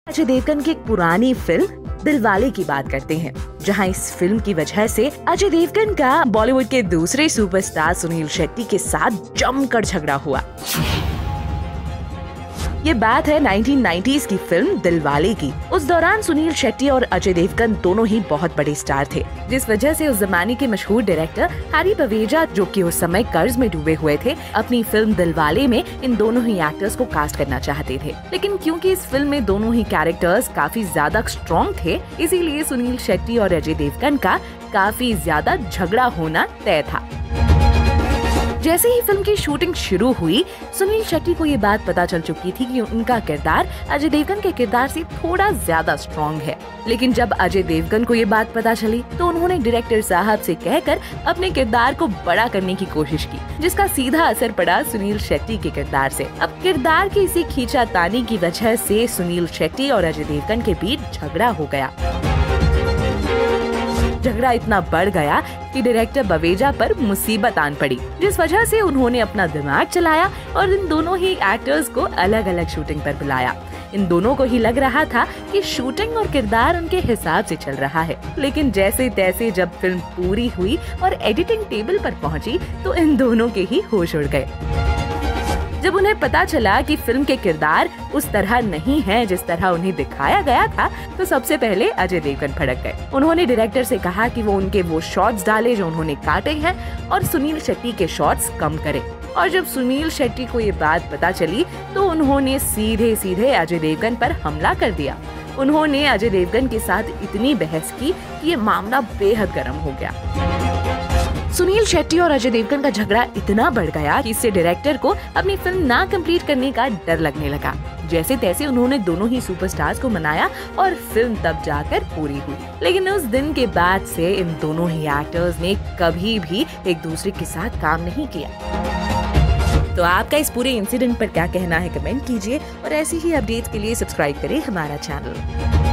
अजय देवगन की एक पुरानी फिल्म दिलवाले की बात करते हैं, जहां इस फिल्म की वजह से अजय देवगन का बॉलीवुड के दूसरे सुपरस्टार सुनील शेट्टी के साथ जमकर झगड़ा हुआ। ये बात है 1990s की फिल्म दिलवाले की। उस दौरान सुनील शेट्टी और अजय देवगन दोनों ही बहुत बड़े स्टार थे, जिस वजह से उस जमाने के मशहूर डायरेक्टर हैरी बवेजा, जो कि उस समय कर्ज में डूबे हुए थे, अपनी फिल्म दिलवाले में इन दोनों ही एक्टर्स को कास्ट करना चाहते थे। लेकिन क्योंकि इस फिल्म में दोनों ही कैरेक्टर्स काफी ज्यादा स्ट्रॉन्ग थे, इसीलिए सुनील शेट्टी और अजय देवगन का काफी ज्यादा झगड़ा होना तय था। जैसे ही फिल्म की शूटिंग शुरू हुई, सुनील शेट्टी को ये बात पता चल चुकी थी कि उनका किरदार अजय देवगन के किरदार से थोड़ा ज्यादा स्ट्रॉन्ग है। लेकिन जब अजय देवगन को ये बात पता चली, तो उन्होंने डायरेक्टर साहब से कहकर अपने किरदार को बड़ा करने की कोशिश की, जिसका सीधा असर पड़ा सुनील शेट्टी के किरदार से। अब किरदार की इसी खींचातानी की वजह से सुनील शेट्टी और अजय देवगन के बीच झगड़ा हो गया। झगड़ा इतना बढ़ गया कि डायरेक्टर बवेजा पर मुसीबत आन पड़ी, जिस वजह से उन्होंने अपना दिमाग चलाया और इन दोनों ही एक्टर्स को अलग अलग शूटिंग पर बुलाया। इन दोनों को ही लग रहा था कि शूटिंग और किरदार उनके हिसाब से चल रहा है। लेकिन जैसे तैसे जब फिल्म पूरी हुई और एडिटिंग टेबल पर पहुंची, तो इन दोनों के ही होश उड़ गए। जब उन्हें पता चला कि फिल्म के किरदार उस तरह नहीं है जिस तरह उन्हें दिखाया गया था, तो सबसे पहले अजय देवगन भड़क गए। उन्होंने डायरेक्टर से कहा कि वो उनके वो शॉट्स डाले जो उन्होंने काटे हैं और सुनील शेट्टी के शॉट्स कम करें। और जब सुनील शेट्टी को ये बात पता चली, तो उन्होंने सीधे सीधे अजय देवगन पर हमला कर दिया। उन्होंने अजय देवगन के साथ इतनी बहस की कि ये मामला बेहद गर्म हो गया। सुनील शेट्टी और अजय देवगन का झगड़ा इतना बढ़ गया कि इससे डायरेक्टर को अपनी फिल्म ना कंप्लीट करने का डर लगने लगा। जैसे तैसे उन्होंने दोनों ही सुपरस्टार्स को मनाया और फिल्म तब जाकर पूरी हुई। लेकिन उस दिन के बाद से इन दोनों ही एक्टर्स ने कभी भी एक दूसरे के साथ काम नहीं किया। तो आपका इस पूरे इंसिडेंट पर क्या कहना है, कमेंट कीजिए और ऐसी ही अपडेट्स के लिए सब्सक्राइब करें हमारा चैनल।